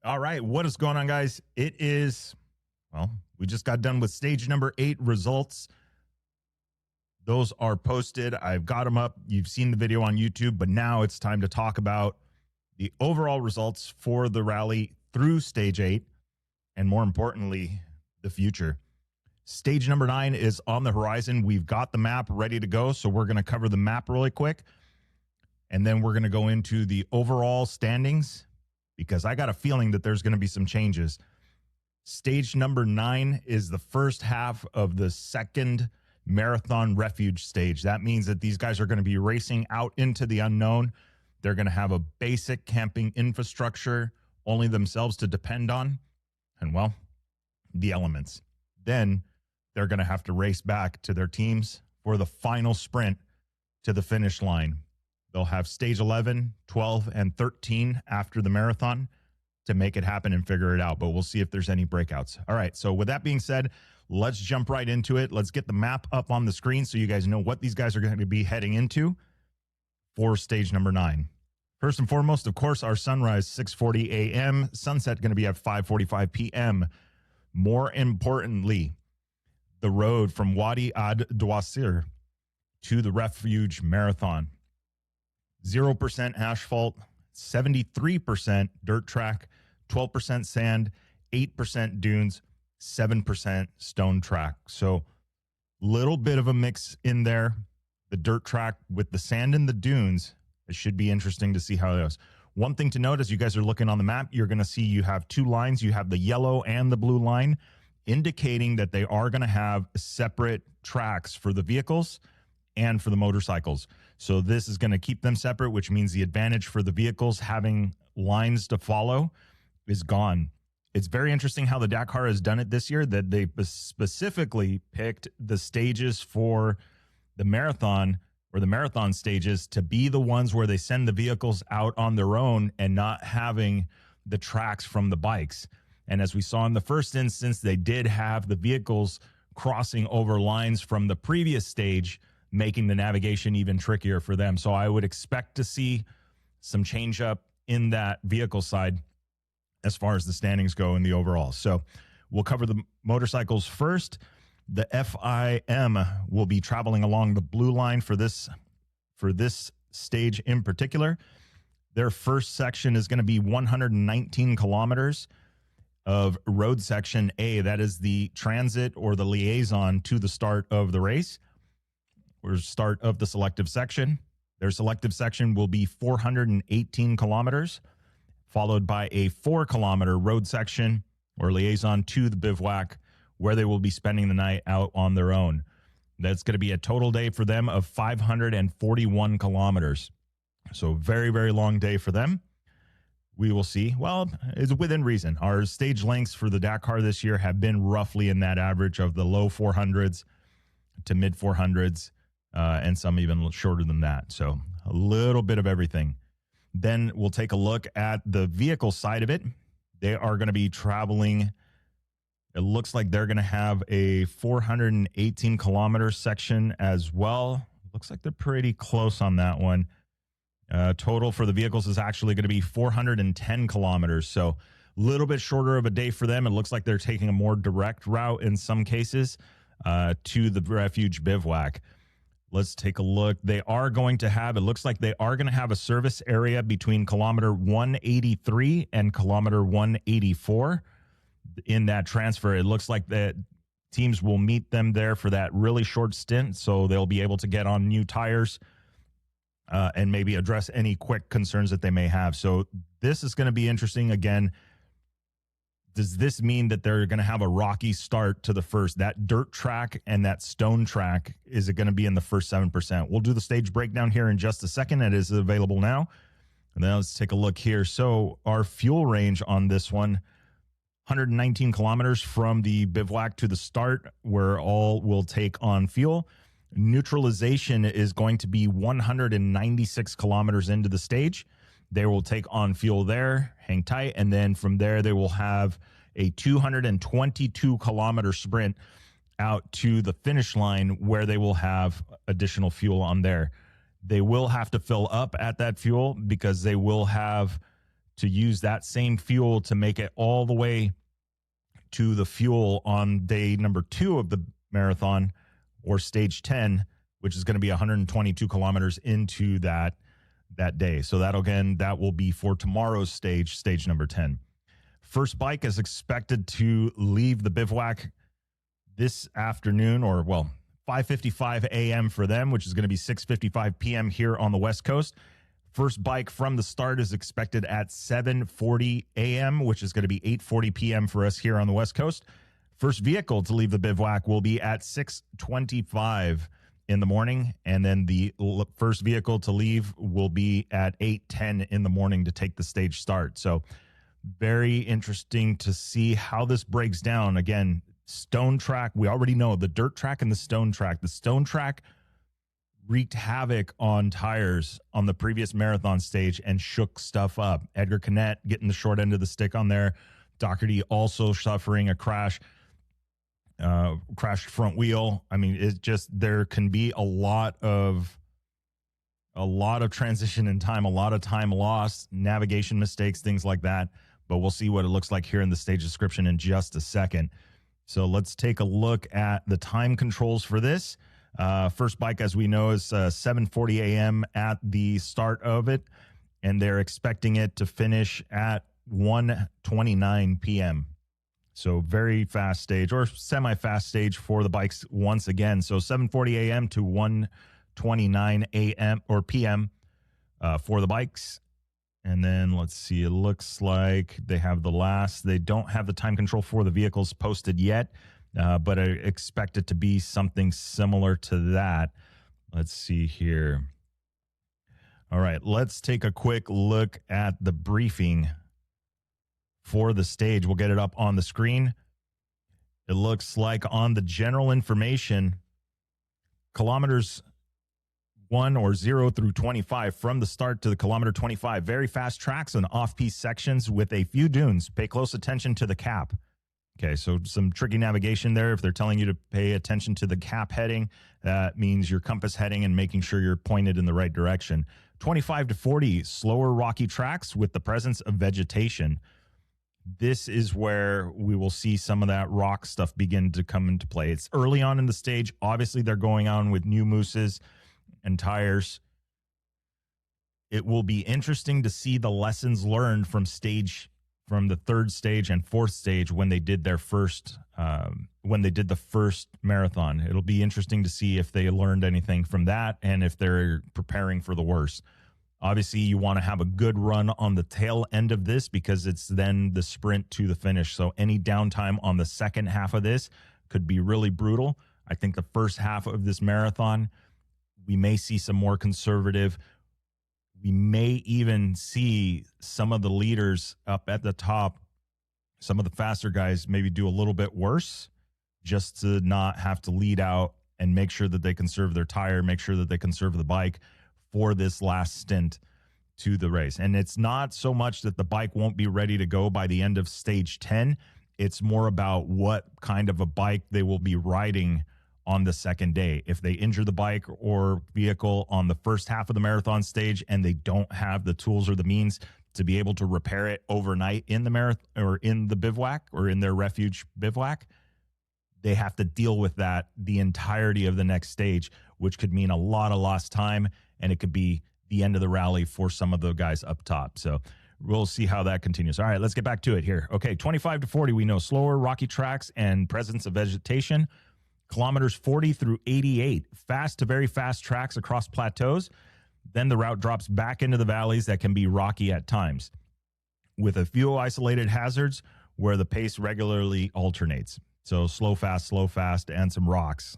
All right, what is going on, guys? It is, well, we just got done with stage number 8 results. Those are posted. I've got them up. You've seen the video on YouTube, but now it's time to talk about the overall results for the rally through stage 8, and more importantly, the future. Stage number 9 is on the horizon. We've got the map ready to go, so we're going to cover the map really quick, and then we're going to go into the overall standings, because I got a feeling that there's going to be some changes. Stage number 9 is the first half of the second marathon refuge stage. That means that these guys are going to be racing out into the unknown. They're going to have a basic camping infrastructure, only themselves to depend on, and, well, the elements. Then they're going to have to race back to their teams for the final sprint to the finish line. They'll have stage 11, 12, and 13 after the marathon to make it happen and figure it out. But we'll see if there's any breakouts. All right, so with that being said, let's jump right into it. Let's get the map up on the screen so you guys know what these guys are going to be heading into for stage number 9. First and foremost, of course, our sunrise, 6:40 a.m., sunset going to be at 5:45 p.m. More importantly, the road from Wadi Ad Dwasir to the refuge marathon. 0% asphalt, 73% dirt track, 12% sand, 8% dunes, 7% stone track. So little bit of a mix in there. The dirt track with the sand and the dunes. It should be interesting to see how it goes. One thing to note as you guys are looking on the map, you're going to see you have two lines. You have the yellow and the blue line, indicating that they are going to have separate tracks for the vehicles and for the motorcycles. So this is going to keep them separate, which means the advantage for the vehicles having lines to follow is gone. It's very interesting how the Dakar has done it this year, that they specifically picked the stages for the marathon, or the marathon stages, to be the ones where they send the vehicles out on their own and not having the tracks from the bikes. And as we saw in the first instance, they did have the vehicles crossing over lines from the previous stage, making the navigation even trickier for them. So I would expect to see some change up in that vehicle side as far as the standings go in the overall. So we'll cover the motorcycles first. The FIM will be traveling along the blue line for this stage in particular. Their first section is going to be 119 kilometers of road section A. That is the transit or the liaison to the start of the race, or start of the selective section. Their selective section will be 418 kilometers, followed by a 4-kilometer road section or liaison to the bivouac, where they will be spending the night out on their own. That's going to be a total day for them of 541 kilometers. So very, very long day for them. We will see. Well, it's within reason. Our stage lengths for the Dakar this year have been roughly in that average of the low 400s to mid 400s. And some even shorter than that. So a little bit of everything. Then we'll take a look at the vehicle side of it. They are going to be traveling. It looks like they're going to have a 418 kilometer section as well. Looks like they're pretty close on that one. Total for the vehicles is actually going to be 410 kilometers. So a little bit shorter of a day for them. It looks like they're taking a more direct route in some cases to the refuge bivouac. Let's take a look. They are going to have, it looks like they are going to have a service area between kilometer 183 and kilometer 184 in that transfer. It looks like that teams will meet them there for that really short stint, so they'll be able to get on new tires and maybe address any quick concerns that they may have. So this is going to be interesting. Again, does this mean that they're going to have a rocky start to the first? That dirt track and that stone track, is it going to be in the first 7%? We'll do the stage breakdown here in just a second. It is available now. And then let's take a look here. So our fuel range on this one, 119 kilometers from the bivouac to the start, where all will take on fuel. Neutralization is going to be 196 kilometers into the stage. They will take on fuel there, hang tight, and then from there they will have a 222-kilometer sprint out to the finish line, where they will have additional fuel on there. They will have to fill up at that fuel because they will have to use that same fuel to make it all the way to the fuel on day number 2 of the marathon, or stage 10, which is going to be 122 kilometers into that day. So that will be for tomorrow's stage number 10. First bike is expected to leave the bivouac this afternoon, or 5:55 a.m. for them, which is going to be 6:55 p.m. here on the West Coast. First bike from the start is expected at 7:40 a.m., which is going to be 8:40 p.m. for us here on the West Coast. First vehicle to leave the bivouac will be at 6:25 in the morning, and then the first vehicle to leave will be at 8:10 in the morning to take the stage start. So very interesting to see how this breaks down. Again, stone track, we already know the dirt track and the stone track. The stone track wreaked havoc on tires on the previous marathon stage and shook stuff up. Edgar Canet getting the short end of the stick on there. Doherty also suffering a crashed front wheel. I mean, it's just, there can be a lot of transition in time, a lot of time lost, navigation mistakes, things like that. But we'll see what it looks like here in the stage description in just a second. So let's take a look at the time controls for this. First bike, as we know, is 7:40 a.m. at the start of it, and they're expecting it to finish at 1:29 p.m. So very fast stage, or semi-fast stage for the bikes once again. So 7:40 a.m. to 1:29 a.m. or p.m. For the bikes. And then let's see, it looks like they don't have the time control for the vehicles posted yet, but I expect it to be something similar to that. Let's see here. All right, let's take a quick look at the briefing for the stage. We'll get it up on the screen. It looks like on the general information, kilometers 1 or 0 through 25 from the start to the kilometer 25. Very fast tracks and off-piste sections with a few dunes. Pay close attention to the cap. Okay, so some tricky navigation there. If they're telling you to pay attention to the cap heading, that means your compass heading and making sure you're pointed in the right direction. 25 to 40, slower rocky tracks with the presence of vegetation. This is where we will see some of that rock stuff begin to come into play. It's early on in the stage. Obviously, they're going on with new mousses and tires. It will be interesting to see the lessons learned from the third stage and fourth stage when they did the first marathon. It'll be interesting to see if they learned anything from that and if they're preparing for the worst. Obviously, you want to have a good run on the tail end of this because it's then the sprint to the finish. So any downtime on the second half of this could be really brutal. I think the first half of this marathon, we may see some more conservative. We may even see some of the leaders up at the top, some of the faster guys maybe do a little bit worse just to not have to lead out and make sure that they conserve their tire, make sure that they conserve the bike for this last stint to the race. And it's not so much that the bike won't be ready to go by the end of stage 10. It's more about what kind of a bike they will be riding on the second day. If they injure the bike or vehicle on the first half of the marathon stage and they don't have the tools or the means to be able to repair it overnight in the marathon or in the bivouac or in their refuge bivouac, they have to deal with that the entirety of the next stage, which could mean a lot of lost time, and it could be the end of the rally for some of the guys up top. So we'll see how that continues. All right, let's get back to it here. Okay, 25 to 40, we know slower, rocky tracks and presence of vegetation. Kilometers 40 through 88, fast to very fast tracks across plateaus. Then the route drops back into the valleys that can be rocky at times, with a few isolated hazards where the pace regularly alternates. So slow, fast, and some rocks.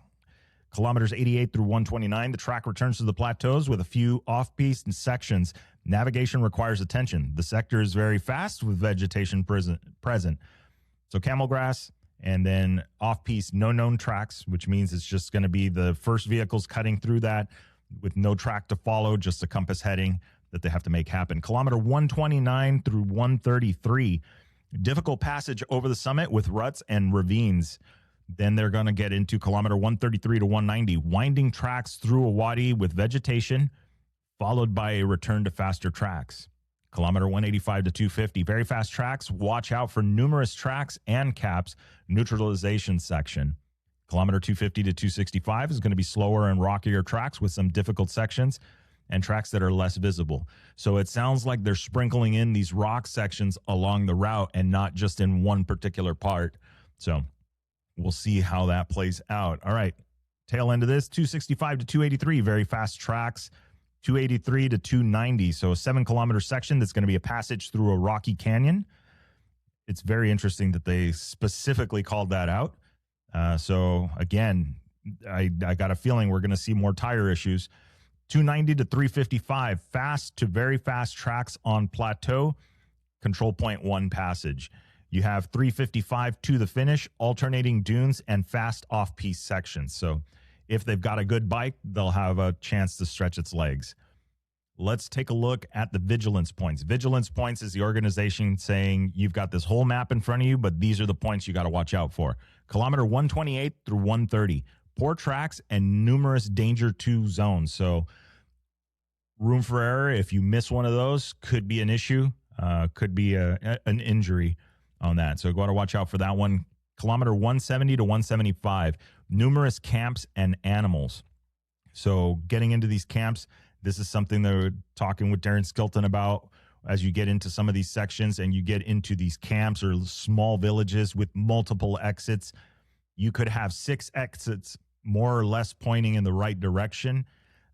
Kilometers 88 through 129, the track returns to the plateaus with a few off-piste sections. Navigation requires attention. The sector is very fast with vegetation present. So camel grass, and then off-piste, no known tracks, which means it's just going to be the first vehicles cutting through that with no track to follow, just a compass heading that they have to make happen. Kilometer 129 through 133, difficult passage over the summit with ruts and ravines. Then they're going to get into kilometer 133 to 190, winding tracks through a wadi with vegetation, followed by a return to faster tracks. Kilometer 185 to 250. Very fast tracks. Watch out for numerous tracks and caps. Neutralization section. Kilometer 250 to 265 is going to be slower and rockier tracks with some difficult sections and tracks that are less visible. So it sounds like they're sprinkling in these rock sections along the route and not just in one particular part. So we'll see how that plays out. All right. Tail end of this, 265 to 283. Very fast tracks. 283 to 290. So a 7-kilometer section that's going to be a passage through a rocky canyon. It's very interesting that they specifically called that out. So again, I got a feeling we're going to see more tire issues. 290 to 355, fast to very fast tracks on plateau, control point 1 passage. You have 355 to the finish, alternating dunes and fast off-piste sections. So if they've got a good bike, they'll have a chance to stretch its legs. Let's take a look at the vigilance points. Vigilance points is the organization saying you've got this whole map in front of you, but these are the points you got to watch out for. Kilometer 128 through 130. Poor tracks and numerous danger to zones. So room for error. If you miss one of those, could be an issue, could be an injury on that. So got to watch out for that one. Kilometer 170 to 175. Numerous camps and animals. So getting into these camps, this is something that we're talking with Darren Skilton about as you get into some of these sections and you get into these camps or small villages with multiple exits. You could have 6 exits more or less pointing in the right direction,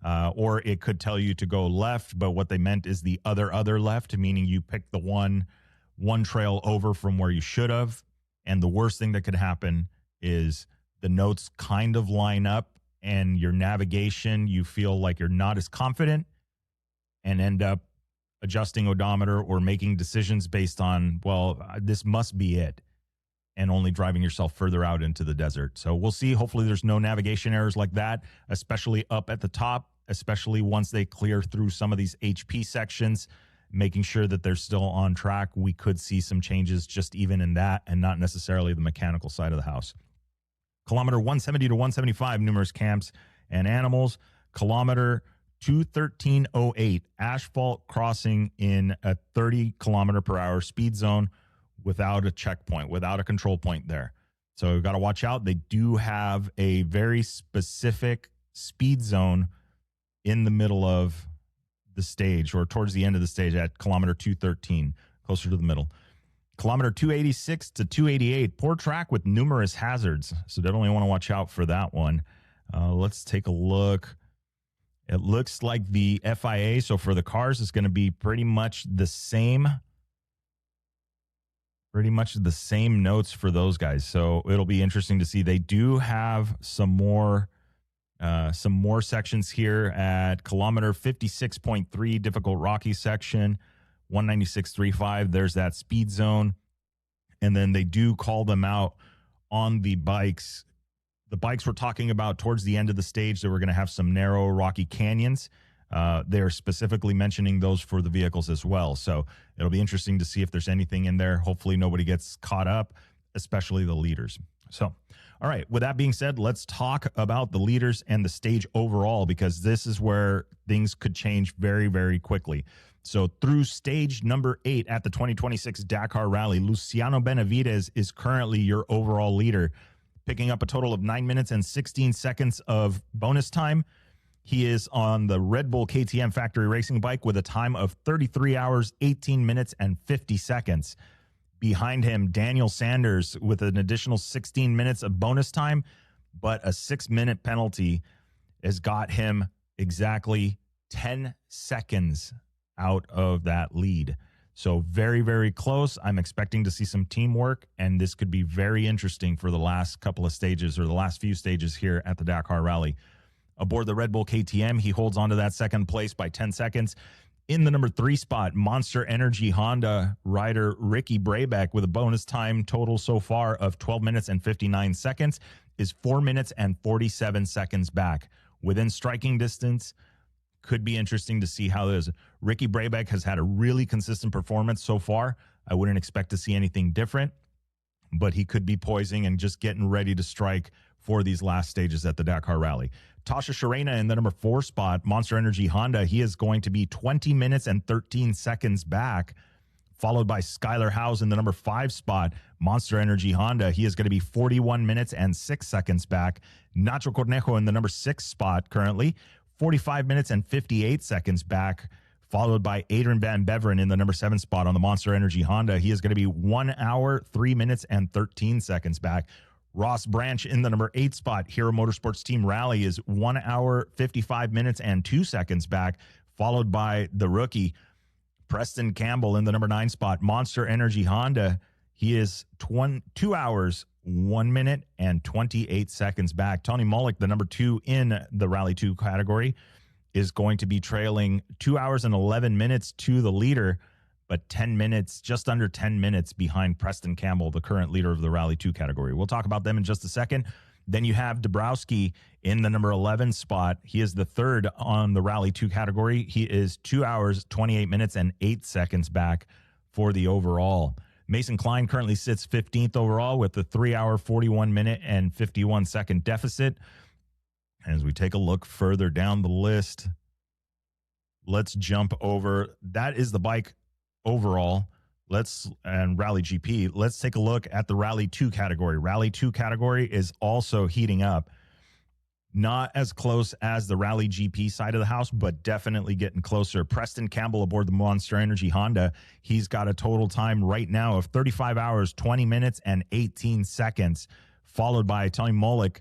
or it could tell you to go left, but what they meant is the other left, meaning you pick the one trail over from where you should have. And the worst thing that could happen is the notes kind of line up and your navigation, you feel like you're not as confident and end up adjusting odometer or making decisions based on, well, this must be it, and only driving yourself further out into the desert. So we'll see. Hopefully there's no navigation errors like that, especially up at the top, especially once they clear through some of these HP sections, making sure that they're still on track. We could see some changes just even in that and not necessarily the mechanical side of the house. Kilometer 170 to 175, numerous camps and animals. Kilometer 213.08, asphalt crossing in a 30 kilometer per hour speed zone without a checkpoint, without a control point there. So we've got to watch out. They do have a very specific speed zone in the middle of the stage or towards the end of the stage at kilometer 213, closer to the middle. Kilometer 286 to 288, poor track with numerous hazards. So definitely want to watch out for that one. Let's take a look. It looks like the FIA, so for the cars, is going to be pretty much the same notes for those guys. So it'll be interesting to see. They do have some more sections here at kilometer 56.3, difficult rocky section, 196.35. There's that speed zone. And then they do call them out on the bikes. The bikes we're talking about towards the end of the stage, that we're going to have some narrow rocky canyons. They're specifically mentioning those for the vehicles as well. So it'll be interesting to see if there's anything in there. Hopefully nobody gets caught up, especially the leaders. So, all right, with that being said, let's talk about the leaders and the stage overall, because this is where things could change very, very quickly. So through stage number 8 at the 2026 Dakar Rally, Luciano Benavides is currently your overall leader, picking up a total of 9 minutes and 16 seconds of bonus time. He is on the Red Bull KTM factory racing bike with a time of 33 hours, 18 minutes, and 50 seconds. Behind him, Daniel Sanders with an additional 16 minutes of bonus time, but a 6-minute penalty has got him exactly 10 seconds out of that lead. So very, very close. I'm expecting to see some teamwork, and this could be very interesting for the last couple of stages, or the last few stages here at the Dakar Rally. Aboard the Red Bull KTM, he holds on to that second place by 10 seconds. In the number 3 spot, Monster Energy Honda rider Ricky Brabeck, with a bonus time total so far of 12 minutes and 59 seconds, is 4 minutes and 47 seconds back. Within striking distance, could be interesting to see how it is. Ricky Brabeck has had a really consistent performance so far. I wouldn't expect to see anything different, but he could be poising and just getting ready to strike for these last stages at the Dakar Rally. Tasha Sharena in the number 4 spot, Monster Energy Honda, he is going to be 20 minutes and 13 seconds back, followed by Skylar Howes in the number 5 spot, Monster Energy Honda. He is going to be 41 minutes and 6 seconds back. Nacho Cornejo in the number 6 spot currently, 45 minutes and 58 seconds back, followed by Adrian Van Beveren in the number 7 spot on the Monster Energy Honda. He is going to be 1 hour, 3 minutes, and 13 seconds back. Ross Branch in the number 8 spot, Hero Motorsports Team Rally, is 1 hour, 55 minutes, and 2 seconds back, followed by the rookie Preston Campbell in the number 9 spot, Monster Energy Honda. He is 2 hours, 1 minute, and 28 seconds back. Tony Mullick, the number 2 in the Rally 2 category, is going to be trailing 2 hours and 11 minutes to the leader, but 10 minutes, just under 10 minutes behind Preston Campbell, the current leader of the Rally 2 category. We'll talk about them in just a second. Then you have Dabrowski in the number 11 spot. He is the 3rd on the Rally 2 category. He is 2 hours, 28 minutes, and 8 seconds back for the overall. Mason Klein currently sits 15th overall with a 3 hour, 41 minute, and 51 second deficit. As we take a look further down the list, let's jump over. That is the bike overall. And Rally GP. Let's take a look at the Rally 2 category. Rally 2 category is also heating up. Not as close as the Rally GP side of the house, but definitely getting closer. Preston Campbell aboard the Monster Energy Honda. He's got a total time right now of 35 hours, 20 minutes, and 18 seconds, followed by Tony Mullick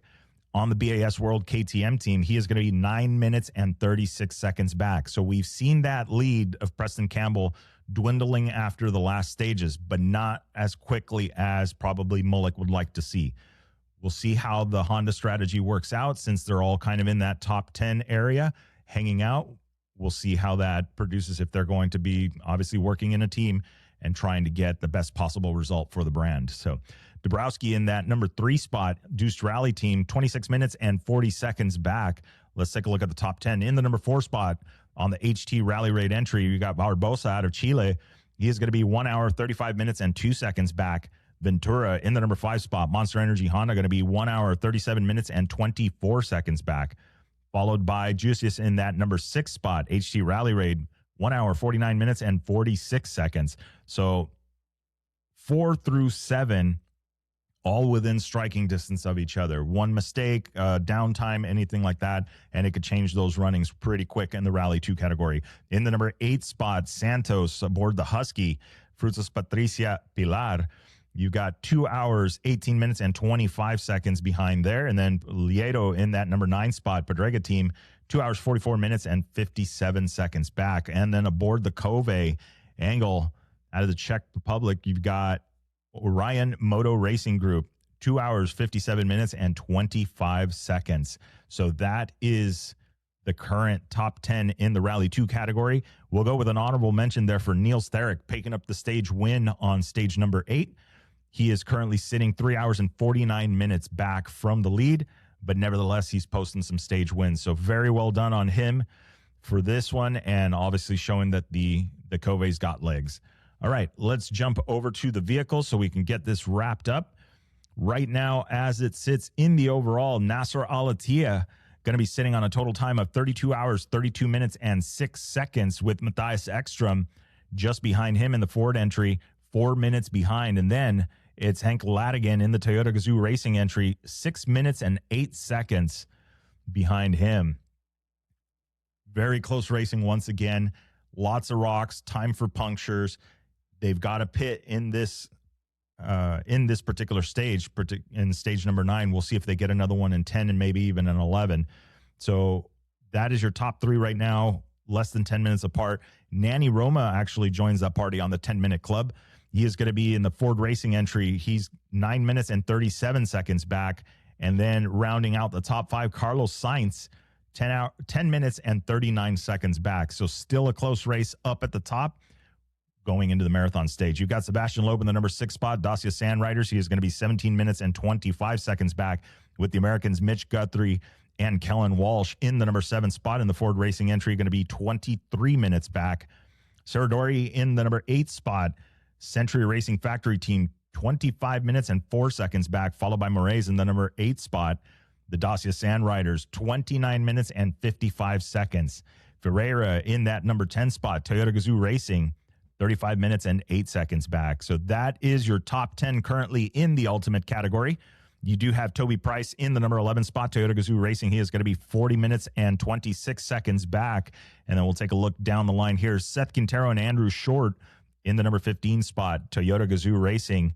on the BAS World KTM team. He is going to be 9 minutes and 36 seconds back. So we've seen that lead of Preston Campbell dwindling after the last stages, but not as quickly as probably Mullick would like to see. We'll see how the Honda strategy works out since they're all kind of in that top 10 area hanging out. We'll see how that produces if they're going to be obviously working in a team and trying to get the best possible result for the brand. So Dabrowski in that number 3 spot, Deuced Rally team, 26 minutes and 40 seconds back. Let's take a look at the top 10. In the number 4 spot on the HT Rally Raid entry, you got Barbosa out of Chile. He is going to be 1 hour, 35 minutes, and 2 seconds back. Ventura in the number 5 spot, Monster Energy Honda, going to be 1 hour, 37 minutes, and 24 seconds back. Followed by Juicius in that number 6 spot, HT Rally Raid, 1 hour, 49 minutes, and 46 seconds. So 4 through 7, all within striking distance of each other. One mistake, downtime, anything like that, and it could change those runnings pretty quick in the Rally 2 category. In the number 8 spot, Santos aboard the Husky, Frutas Patricia Pilar. You got 2 hours, 18 minutes, and 25 seconds behind there. And then Lieto in that number 9 spot, Pedrega team, 2 hours, 44 minutes, and 57 seconds back. And then aboard the Cove Angle out of the Czech Republic, you've got Orion Moto Racing Group, 2 hours, 57 minutes, and 25 seconds. So that is the current top 10 in the Rally 2 category. We'll go with an honorable mention there for Niels Therick, picking up the stage win on stage number 8. He is currently sitting 3 hours and 49 minutes back from the lead, but nevertheless, he's posting some stage wins. So very well done on him for this one, and obviously showing that the Cove's got legs. All right, let's jump over to the vehicle so we can get this wrapped up. Right now, as it sits in the overall, Nasser Al-Attiyah going to be sitting on a total time of 32 hours, 32 minutes, and 6 seconds, with Matthias Ekstrom just behind him in the Ford entry, 4 minutes behind. And then it's Henk Ladigan in the Toyota Gazoo Racing entry, 6 minutes and 8 seconds behind him. Very close racing once again. Lots of rocks, time for punctures. They've got a pit in this particular stage, in stage number 9. We'll see if they get another one in 10 and maybe even in 11. So that is your top 3 right now, less than 10 minutes apart. Nanny Roma actually joins that party on the 10-minute club. He is going to be in the Ford Racing entry. He's 9 minutes and 37 seconds back. And then rounding out the top 5, Carlos Sainz, 10 minutes and 39 seconds back. So still a close race up at the top going into the marathon stage. You've got Sebastian Loeb in the number 6 spot, Dacia Sand Riders. He is going to be 17 minutes and 25 seconds back, with the Americans Mitch Guthrie and Kellen Walsh in the number 7 spot in the Ford Racing entry, going to be 23 minutes back. Sarah Dory in the number 8 spot, Century Racing Factory team, 25 minutes and 4 seconds back, followed by Moraes in the number 8 spot. The Dacia Sand Riders, 29 minutes and 55 seconds. Ferreira in that number 10 spot. Toyota Gazoo Racing, 35 minutes and 8 seconds back. So that is your top 10 currently in the ultimate category. You do have Toby Price in the number 11 spot, Toyota Gazoo Racing. He is going to be 40 minutes and 26 seconds back. And then we'll take a look down the line here. Seth Quintero and Andrew Short in the number 15 spot, Toyota Gazoo Racing.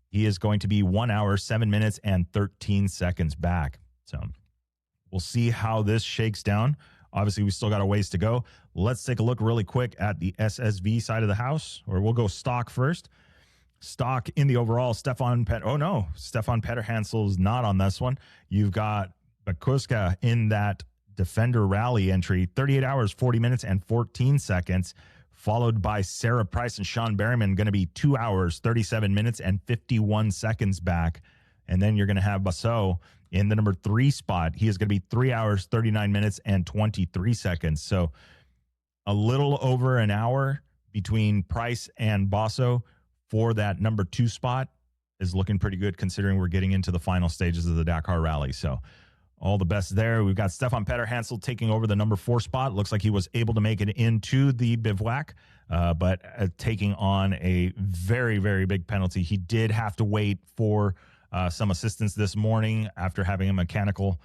He is going to be 1 hour, 7 minutes, and 13 seconds back. So we'll see how this shakes down. Obviously, we still got a ways to go. Let's take a look really quick at the SSV side of the house, or we'll go stock first. Stock in the overall, Stefan Petterhansel's not on this one. You've got Bakuska in that Defender Rally entry, 38 hours, 40 minutes, and 14 seconds, followed by Sarah Price and Sean Berryman, going to be 2 hours, 37 minutes, and 51 seconds back. And then you're going to have Basso in the number 3 spot. He is going to be 3 hours, 39 minutes, and 23 seconds. So a little over an hour between Price and Basso for that number 2 spot is looking pretty good considering we're getting into the final stages of the Dakar Rally. So all the best there. We've got Stefan Petterhansel taking over the number 4 spot. Looks like he was able to make it into the bivouac, but taking on a very, very big penalty. He did have to wait for some assistance this morning after having a mechanical,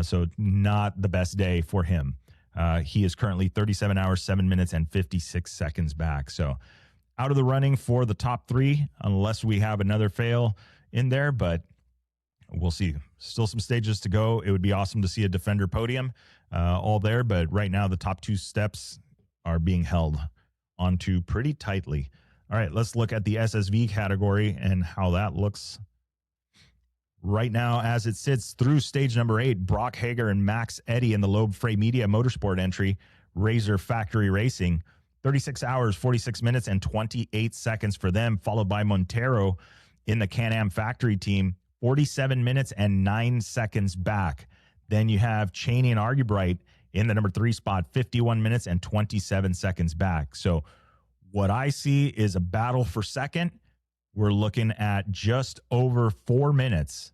so not the best day for him. He is currently 37 hours, 7 minutes, and 56 seconds back. So out of the running for the top 3, unless we have another fail in there, but we'll see. Still some stages to go. It would be awesome to see a Defender podium all there, but right now the top 2 steps are being held onto pretty tightly. All right, let's look at the SSV category and how that looks right now as it sits through stage number 8. Brock Hager and Max Eddy in the Loeb Frey Media Motorsport entry, Razor Factory Racing, 36 hours, 46 minutes, and 28 seconds for them, followed by Montero in the Can-Am Factory team, 47 minutes and 9 seconds back. Then you have Cheney and Argybright in the number 3 spot, 51 minutes and 27 seconds back. So what I see is a battle for second. We're looking at just over 4 minutes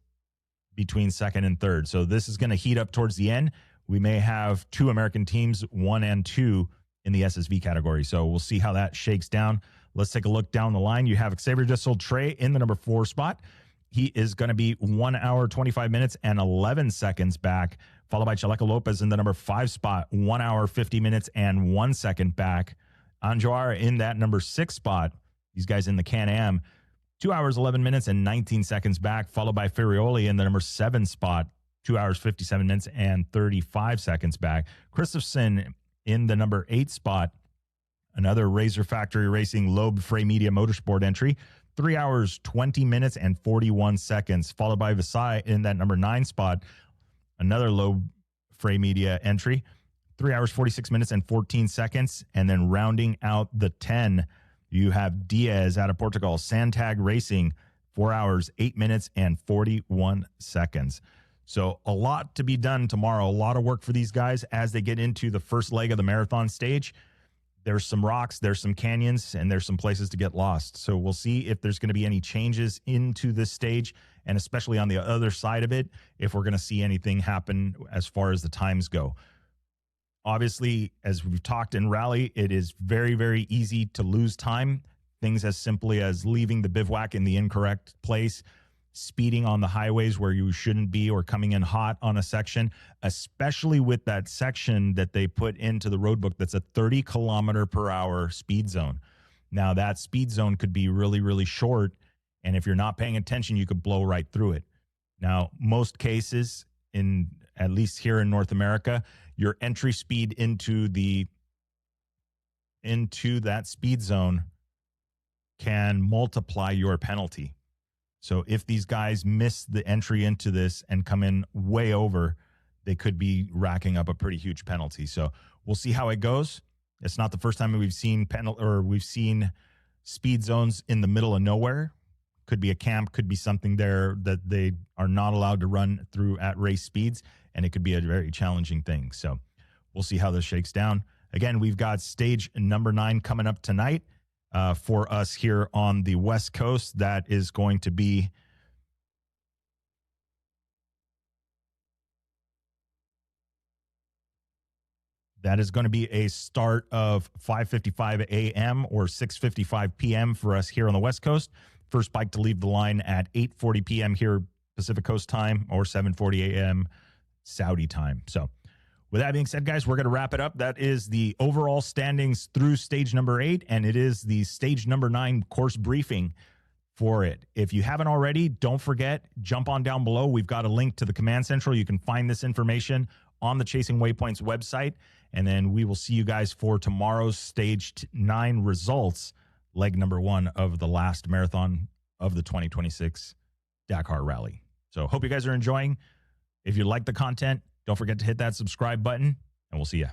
between second and third. So this is going to heat up towards the end. We may have 2 American teams, 1 and 2, in the SSV category. So we'll see how that shakes down. Let's take a look down the line. You have Xavier Dissol Trey in the number 4 spot. He is going to be 1 hour, 25 minutes, and 11 seconds back, followed by Chaleco Lopez in the number 5 spot, 1 hour, 50 minutes, and 1 second back. Anjoar in that number 6 spot. These guys in the Can-Am, 2 hours, 11 minutes, and 19 seconds back, followed by Ferrioli in the number 7 spot, 2 hours, 57 minutes, and 35 seconds back. Christopherson in the number 8 spot, another Razor Factory Racing Loeb Frey Media Motorsport entry, 3 hours, 20 minutes, and 41 seconds, followed by Visay in that number 9 spot, another Loeb Frey Media entry, 3 hours, 46 minutes, and 14 seconds. And then rounding out the 10, you have Diaz out of Portugal, Santag Racing, 4 hours, 8 minutes, and 41 seconds. So a lot to be done tomorrow. A lot of work for these guys as they get into the first leg of the marathon stage. There's some rocks, there's some canyons, and there's some places to get lost. So we'll see if there's going to be any changes into this stage, and especially on the other side of it, if we're going to see anything happen as far as the times go. Obviously, as we've talked in rally, it is very, very easy to lose time. Things as simply as leaving the bivouac in the incorrect place, speeding on the highways where you shouldn't be, or coming in hot on a section, especially with that section that they put into the road book that's a 30 kilometer per hour speed zone. Now that speed zone could be really, really short, and if you're not paying attention, you could blow right through it. Now, most cases, in at least here in North America, your entry speed into that speed zone can multiply your penalty. So if these guys miss the entry into this and come in way over, they could be racking up a pretty huge penalty. So we'll see how it goes. It's not the first time we've seen we've seen speed zones in the middle of nowhere. Could be a camp, could be something there that they are not allowed to run through at race speeds, and it could be a very challenging thing. So we'll see how this shakes down. Again, we've got stage number 9 coming up tonight. for us here on the West Coast. That is going to be a start of 5:55 a.m. or 6:55 p.m. for us here on the West Coast. First bike to leave the line at 8:40 p.m. here Pacific Coast time or 7:40 a.m. Saudi time. So with that being said, guys, we're going to wrap it up. That is the overall standings through stage number 8, and it is the stage number 9 course briefing for it. If you haven't already, don't forget, jump on down below. We've got a link to the Command Central. You can find this information on the Chasing Waypoints website, and then we will see you guys for tomorrow's stage 9 results, leg number 1 of the last marathon of the 2026 Dakar Rally. So hope you guys are enjoying. If you like the content, don't forget to hit that subscribe button, and we'll see you.